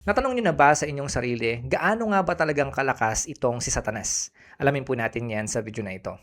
Natanong niyo na ba sa inyong sarili, gaano nga ba talagang kalakas itong si Satanas? Alamin po natin 'yan sa video na ito.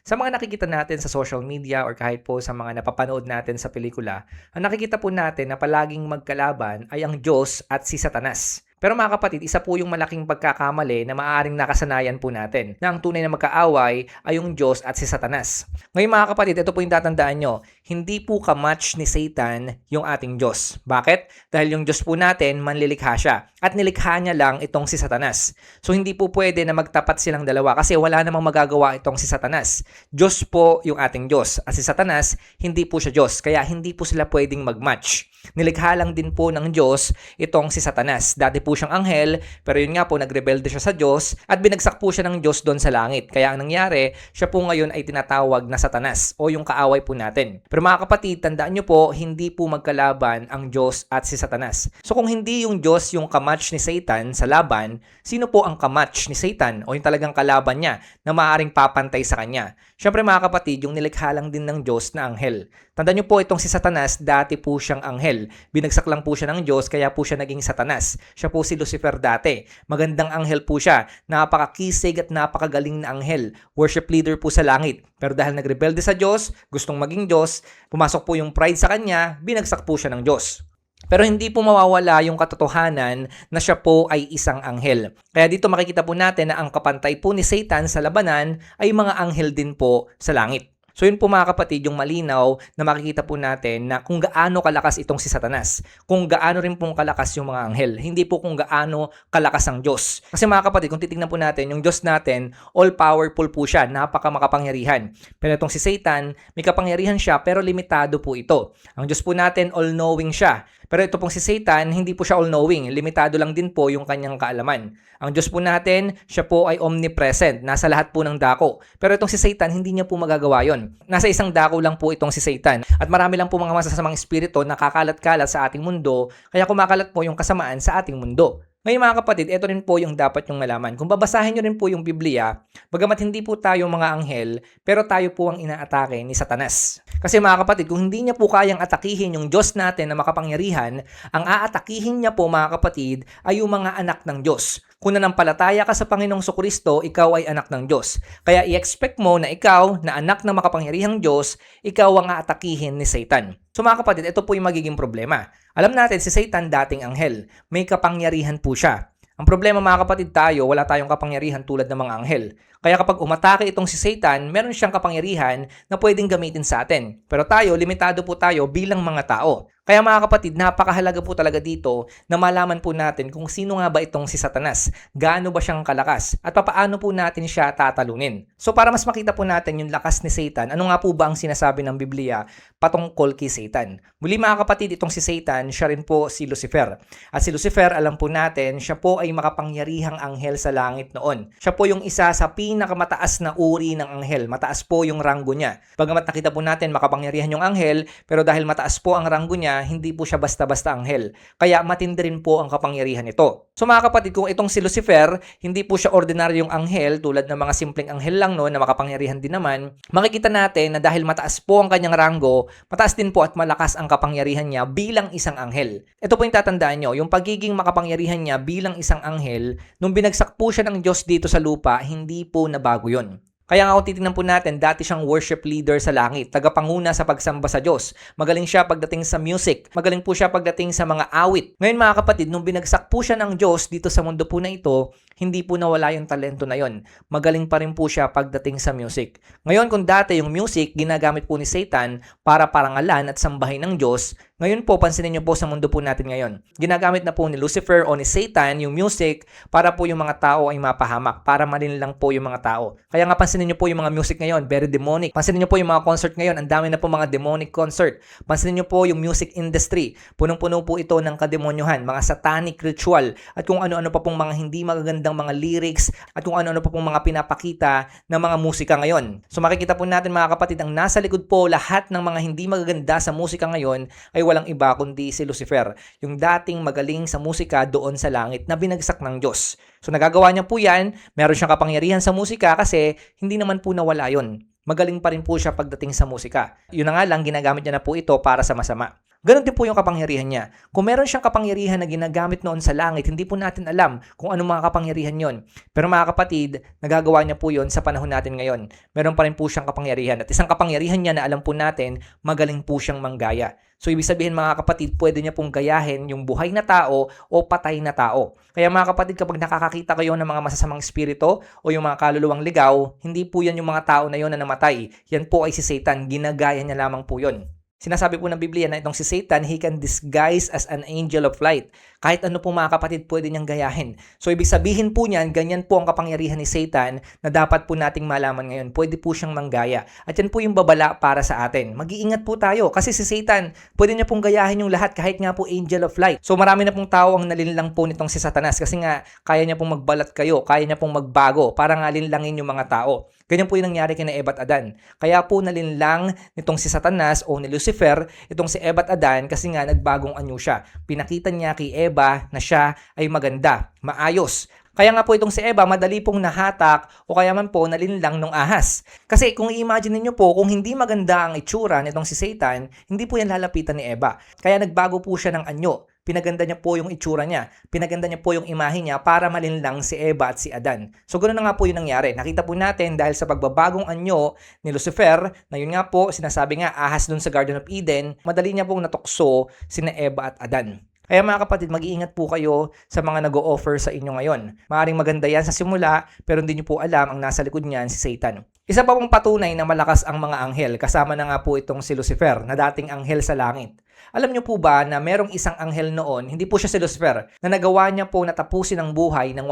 Sa mga nakikita natin sa social media or kahit po sa mga napapanood natin sa pelikula, ang nakikita po natin na palaging magkalaban ay ang Diyos at si Satanas. Pero mga kapatid, isa po yung malaking pagkakamali na maaaring nakasanayan po natin na ang tunay na magkaaway ay yung Diyos at si Satanas. Ngayon mga kapatid, ito po yung tatandaan nyo, hindi po ka-match ni Satan yung ating Diyos. Bakit? Dahil yung Diyos po natin, manlilikha siya at nilikha niya lang itong si Satanas. So hindi po pwede na magtapat silang dalawa kasi wala namang magagawa itong si Satanas. Diyos po yung ating Diyos at si Satanas, hindi po siya Diyos. Kaya hindi po sila pwedeng mag-match. Nilikha lang din po ng Diyos itong si Satanas. Dati po siyang anghel, pero yun nga po, nagrebelde siya sa Diyos at binagsak po siya ng Diyos doon sa langit. Kaya ang nangyari, siya po ngayon ay tinatawag na Satanas o yung kaaway po natin. Pero mga kapatid, tandaan nyo po, hindi po magkalaban ang Diyos at si Satanas. So kung hindi yung Diyos yung kamatch ni Satan sa laban, sino po ang kamatch ni Satan o yung talagang kalaban niya na maaaring papantay sa kanya? Siyempre mga kapatid, yung nilikha lang din ng Diyos na anghel. Tandaan nyo po itong si Satanas, dati po siyang anghel. Binagsak lang po siya ng Diyos, kaya po siya naging Satanas. Siya po si Lucifer dati. Magandang anghel po siya. Napakakisig at napakagaling na anghel. Worship leader po sa langit. Pero dahil nagrebelde sa Diyos, gustong maging Diyos, pumasok po yung pride sa kanya, binagsak po siya ng Diyos. Pero hindi po mawawala yung katotohanan na siya po ay isang anghel. Kaya dito makikita po natin na ang kapantay po ni Satan sa labanan ay mga anghel din po sa langit. So yun po mga kapatid, yung malinaw na makikita po natin na kung gaano kalakas itong si Satanas. Kung gaano rin pong kalakas yung mga anghel. Hindi po kung gaano kalakas ang Diyos. Kasi mga kapatid, kung titignan po natin, yung Diyos natin, all-powerful po siya, napaka-makapangyarihan. Pero itong si Satan, may kapangyarihan siya pero limitado po ito. Ang Diyos po natin, all-knowing siya. Pero ito pong si Satan, hindi po siya all-knowing. Limitado lang din po yung kanyang kaalaman. Ang Diyos po natin, siya po ay omnipresent. Nasa lahat po ng dako. Pero itong si Satan, hindi niya po magagawa yon. Nasa isang dako lang po itong si Satan. At marami lang po mga masasamang espiritu na kakalat-kalat sa ating mundo. Kaya kumakalat po yung kasamaan sa ating mundo. Ngayon mga kapatid, ito rin po yung dapat nyong malaman. Kung babasahin nyo rin po yung Biblia, bagamat hindi po tayo mga anghel, pero tayo po ang inaatake ni Satanas. Kasi mga kapatid, kung hindi niya po kayang atakihin yung Diyos natin na makapangyarihan, ang aatakihin niya po mga kapatid ay yung mga anak ng Diyos. Kung nanampalataya ka sa Panginoong Sukristo, ikaw ay anak ng Diyos. Kaya i-expect mo na ikaw, na anak ng makapangyarihang Diyos, ikaw ang aatakihin ni Satan. So mga kapatid, ito po yung magiging problema. Alam natin, si Satan dating anghel. May kapangyarihan po siya. Ang problema mga kapatid tayo, wala tayong kapangyarihan tulad ng mga anghel. Kaya kapag umatake itong si Satan, meron siyang kapangyarihan na pwedeng gamitin sa atin. Pero tayo, limitado po tayo bilang mga tao. Kaya mga kapatid, napakahalaga po talaga dito na malaman po natin kung sino nga ba itong si Satanas, gaano ba siyang kalakas, at paano po natin siya tatalunin. So para mas makita po natin yung lakas ni Satan, ano nga po ba ang sinasabi ng Biblia patungkol kay Satan? Muli mga kapatid, itong si Satan, siya rin po si Lucifer. At si Lucifer, alam po natin, siya po ay makapangyarihang anghel sa langit noon. Siya po yung isa sa pinakamataas na uri ng anghel. Mataas po yung ranggo niya. Bagamat nakita po natin makapangyarihan yung anghel, pero dahil mataas po ang ranggo niya, hindi po siya basta-basta anghel. Kaya matindi rin po ang kapangyarihan nito. So mga kapatid, kung itong si Lucifer, hindi po siya ordinaryong anghel tulad ng mga simpleng anghel lang no, na makapangyarihan din naman, makikita natin na dahil mataas po ang kanyang ranggo, mataas din po at malakas ang kapangyarihan niya bilang isang anghel. Ito po yung tatandaan nyo, yung pagiging makapangyarihan niya bilang isang anghel, nung binagsak po siya ng Diyos dito sa lupa, hindi po nabago yun. Kaya nga kung titignan po natin, dati siyang worship leader sa langit, tagapanguna sa pagsamba sa Diyos. Magaling siya pagdating sa music, magaling po siya pagdating sa mga awit. Ngayon mga kapatid, nung binagsak po siya ng Diyos dito sa mundo po na ito, hindi po nawala yung talento na yon. Magaling pa rin po siya pagdating sa music. Ngayon kung dati yung music, ginagamit po ni Satan para parangalan at sambahin ng Diyos, ngayon po, pansinin niyo po sa mundo po natin ngayon. Ginagamit na po ni Lucifer o ni Satan yung music para po yung mga tao ay mapahamak, para malinlang po yung mga tao. Kaya nga pansinin niyo po yung mga music ngayon, very demonic. Pansinin niyo po yung mga concert ngayon, ang dami na po mga demonic concert. Pansinin niyo po yung music industry. Punong-puno po ito ng kademonyohan, mga satanic ritual, at kung ano-ano pa pong mga hindi magagandang mga lyrics, at kung ano-ano pa pong mga pinapakita ng mga musika ngayon. So makikita po natin mga kapatid, ang nasa likod po lahat ng mga hindi magaganda sa musika ngayon ay walang iba kundi si Lucifer, yung dating magaling sa musika doon sa langit na binagsak ng Diyos. So nagagawa niya po yan, meron siyang kapangyarihan sa musika kasi hindi naman po nawala yon. magaling pa rin po siya pagdating sa musika. Yun na nga lang, ginagamit niya na po ito para sa masama. Ganon din po yung kapangyarihan niya. Kung meron siyang kapangyarihan na ginagamit noon sa langit, hindi po natin alam kung anong mga kapangyarihan yon. Pero mga kapatid, nagagawa niya po yon sa panahon natin ngayon. Meron pa rin po siyang kapangyarihan. At isang kapangyarihan niya na alam po natin, magaling po siyang manggaya. So ibig sabihin mga kapatid, pwede niya pong gayahin yung buhay na tao o patay na tao. Kaya mga kapatid, kapag nakakakita kayo ng mga masasamang espiritu o yung mga kaluluwang ligaw, hindi po yan yung mga tao na yon na namatay. Yan po ay si Satan. Ginagaya niya lamang po yon. Sinasabi po ng Biblia na itong si Satan, he can disguise as an angel of light. Kahit ano po mga kapatid, pwede niyang gayahin. So ibig sabihin po niyan, ganyan po ang kapangyarihan ni Satan na dapat po nating malaman ngayon. Pwede po siyang manggaya. At yan po yung babala para sa atin. Mag-iingat po tayo kasi si Satan, pwede niya pong gayahin yung lahat kahit nga po angel of light. So marami na pong tao ang nalinlang po nitong si Satanas kasi nga kaya niya pong magbalat kayo, kaya niya pong magbago para nga linlangin yung mga tao. Ganyan po yung nangyari kina Eva at Adan. Kaya po nalinlang nitong si Satanas o ni Lucifer, itong si Eva at Adan kasi nga nagbagong anyo siya. Pinakita niya kay Eva na siya ay maganda, maayos. Kaya nga po itong si Eva, madali pong nahatak o kaya man po nalinlang nung ahas. Kasi kung i-imagine niyo po, kung hindi maganda ang itsura nitong si Satan, hindi po yan lalapitan ni Eva. Kaya nagbago po siya ng anyo. Pinaganda niya po yung itsura niya. Pinaganda niya po yung imahe niya para malinlang si Eva at si Adan. So ganoon na nga po yung nangyari. Nakita po natin dahil sa pagbabagong anyo ni Lucifer, na yun nga po, sinasabi nga ahas dun sa Garden of Eden, madali niya pong natukso sina Eva at Adan. Kaya mga kapatid, mag-iingat po kayo sa mga nag-o-offer sa inyo ngayon. Maaring maganda yan sa simula, pero hindi niyo po alam ang nasa likod niyan si Satan. Isa pa pong patunay na malakas ang mga anghel, kasama na nga po itong si Lucifer, na dating anghel sa langit. Alam niyo po ba na merong isang anghel noon, hindi po siya si Lucifer, na nagawa niya po natapusin ang buhay ng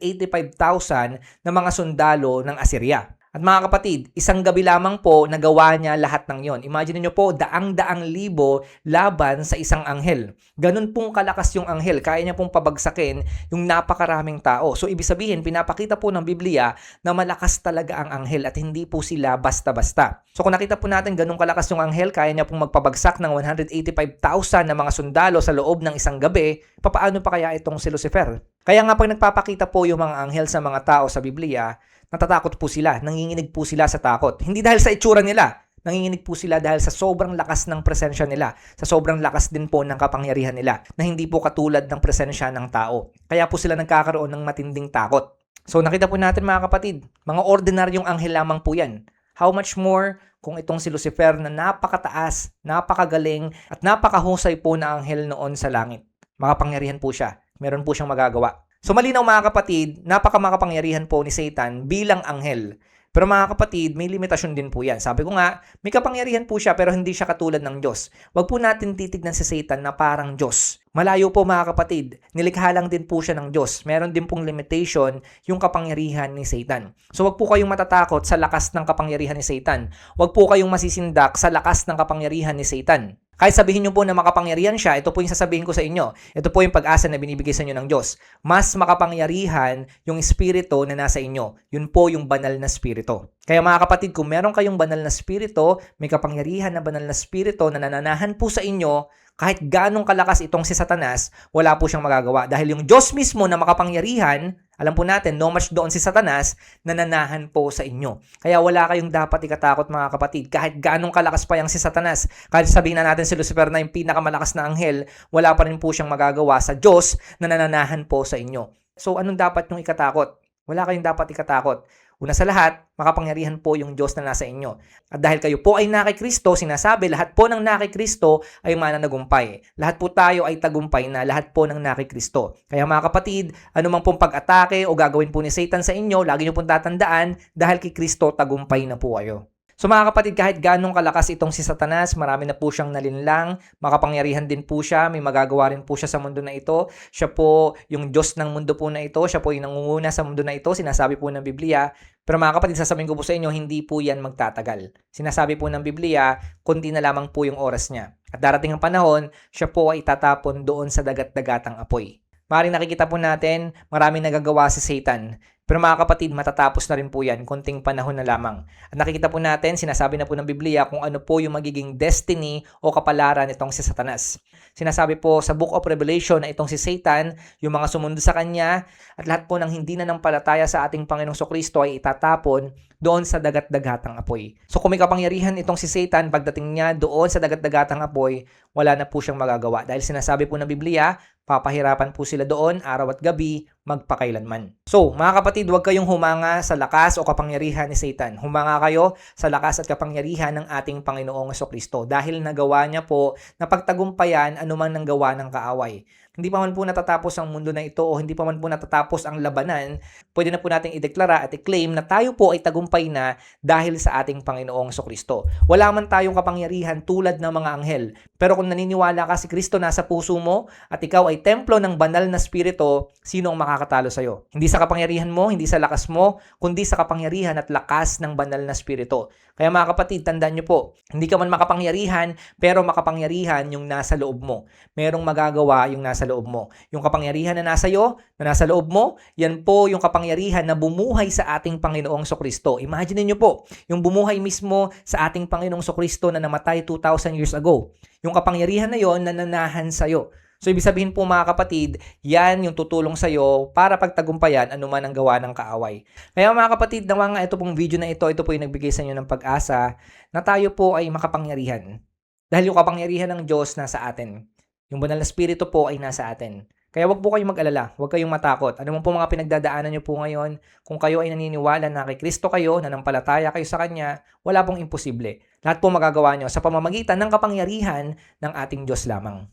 185,000 na mga sundalo ng Assyria. At mga kapatid, isang gabi lamang po nagawa niya lahat ng yon. Imagine niyo po, daang-daang libo laban sa isang anghel. Ganun pong kalakas yung anghel. Kaya niya pong pabagsakin yung napakaraming tao. So ibig sabihin, pinapakita po ng Biblia na malakas talaga ang anghel at hindi po sila basta-basta. So kung nakita po natin ganun kalakas yung anghel, kaya niya pong magpabagsak ng 185,000 na mga sundalo sa loob ng isang gabi, papaano pa kaya itong si Lucifer? Kaya nga pag nagpapakita po yung mga anghel sa mga tao sa Biblia, natatakot po sila, nanginginig po sila sa takot. Hindi dahil sa itsura nila, nanginginig po sila dahil sa sobrang lakas ng presensya nila, sa sobrang lakas din po ng kapangyarihan nila, na hindi po katulad ng presensya ng tao. Kaya po sila nagkakaroon ng matinding takot. So nakita po natin mga kapatid, mga ordinaryong anghel lamang po yan. How much more kung itong si Lucifer na napakataas, napakagaling, at napakahusay po na anghel noon sa langit. Makapangyarihan po siya. Meron po siyang magagawa. So malinaw mga kapatid, napakamakapangyarihan po ni Satan bilang anghel. Pero mga kapatid, may limitasyon din po yan. Sabi ko nga, may kapangyarihan po siya pero hindi siya katulad ng Diyos. Huwag po natin titignan si Satan na parang Diyos. Malayo po mga kapatid, nilikha lang din po siya ng Diyos. Meron din pong limitation yung kapangyarihan ni Satan. So huwag po kayong matatakot sa lakas ng kapangyarihan ni Satan. Huwag po kayong masisindak sa lakas ng kapangyarihan ni Satan. Kahit sabihin nyo po na makapangyarihan siya, ito po yung sasabihin ko sa inyo. Ito po yung pag-asa na binibigay sa inyo ng Diyos. Mas makapangyarihan yung espiritu na nasa inyo. Yun po yung banal na espiritu. Kaya mga kapatid, kung meron kayong banal na espiritu, may kapangyarihan na banal na espiritu na nananahan po sa inyo, kahit ganong kalakas itong si Satanas, wala po siyang magagawa. Dahil yung Diyos mismo na makapangyarihan, alam po natin, no match doon si Satanas, nananahan po sa inyo. Kaya wala kayong dapat ikatakot mga kapatid. Kahit ganong kalakas pa yung si Satanas, kahit sabihin na natin si Lucifer na yung pinakamalakas na anghel, wala pa rin po siyang magagawa sa Diyos na nananahan po sa inyo. So anong dapat nyong ikatakot? Wala kayong dapat ikatakot. Una sa lahat, makapangyarihan po yung Diyos na nasa inyo. At dahil kayo po ay na kay Kristo, sinasabi lahat po ng na kay Kristo ay mananagumpay. Lahat po tayo ay tagumpay na lahat po ng na kay Kristo. Kaya mga kapatid, anumang pong pag-atake o gagawin po ni Satan sa inyo, lagi niyo pong tatandaan dahil kay Kristo tagumpay na po kayo. So mga kapatid, kahit ganong kalakas itong si Satanas, marami na po siyang nalinlang, makapangyarihan din po siya, may magagawa rin po siya sa mundo na ito. Siya po yung Diyos ng mundo po na ito, siya po yung nangunguna sa mundo na ito, sinasabi po ng Biblia. Pero mga kapatid, sasabihin ko po sa inyo, hindi po yan magtatagal. Sinasabi po ng Biblia, konti na lamang po yung oras niya. At darating ang panahon, siya po ay tatapon doon sa dagat-dagatang apoy. Maring nakikita po natin, maraming nagagawa si Satan. Pero mga kapatid, matatapos na rin po yan, konting panahon na lamang. At nakikita po natin, sinasabi na po ng Biblia kung ano po yung magiging destiny o kapalaran itong si Satanas. Sinasabi po sa Book of Revelation na itong si Satan, yung mga sumunod sa kanya, at lahat po ng hindi nanampalataya sa ating Panginoong Kristo ay itatapon doon sa dagat-dagatang apoy. So kung may kapangyarihan itong si Satan, pagdating niya doon sa dagat-dagatang apoy, wala na po siyang magagawa. Dahil sinasabi po ng Biblia, papahirapan po sila doon araw at gabi, magpakailanman. So, mga kapatid, huwag kayong humanga sa lakas o kapangyarihan ni Satan. Humanga kayo sa lakas at kapangyarihan ng ating Panginoong Kristo dahil nagawa niya po na pagtagumpayan anuman ng gawa ng kaaway. Hindi pa man po natatapos ang mundo na ito o hindi pa man po natatapos ang labanan, pwede na po nating ideklara at i-claim na tayo po ay tagumpay na dahil sa ating Panginoong Kristo. Wala man tayong kapangyarihan tulad ng mga anghel. Pero kung naniniwala ka si Kristo nasa puso mo at ikaw ay templo ng banal na spirito, sino ang makakatalo sa'yo? Hindi sa kapangyarihan mo, hindi sa lakas mo, kundi sa kapangyarihan at lakas ng banal na spirito. Kaya mga kapatid, tandaan nyo po, hindi ka man makapangyarihan, pero makapangyarihan yung nasa loob mo. Merong magagawa yung nasa loob mo. Yung kapangyarihan na nasa iyo, na nasa loob mo, yan po yung kapangyarihan na bumuhay sa ating Panginoong Kristo. Imagine niyo po, yung bumuhay mismo sa ating Panginoong Kristo na namatay 2,000 years ago. Yung kapangyarihan na yon nananahan sa iyo. So, ibig sabihin po mga kapatid, yan yung tutulong sa'yo para pagtagumpayan anuman ang gawa ng kaaway. Kaya mga kapatid, nawa nga ito pong video na ito po yung nagbigay sa inyo ng pag-asa na tayo po ay makapangyarihan. Dahil yung kapangyarihan ng Diyos nasa atin. Yung banal na spirito po ay nasa atin. Kaya wag po kayong mag-alala, wag kayong matakot. Ano man po mga pinagdadaanan nyo po ngayon, kung kayo ay naniniwala na kay Kristo kayo, nanampalataya kayo sa Kanya, wala pong imposible. Lahat po magagawa nyo sa pamamagitan ng kapangyarihan ng ating Diyos lamang.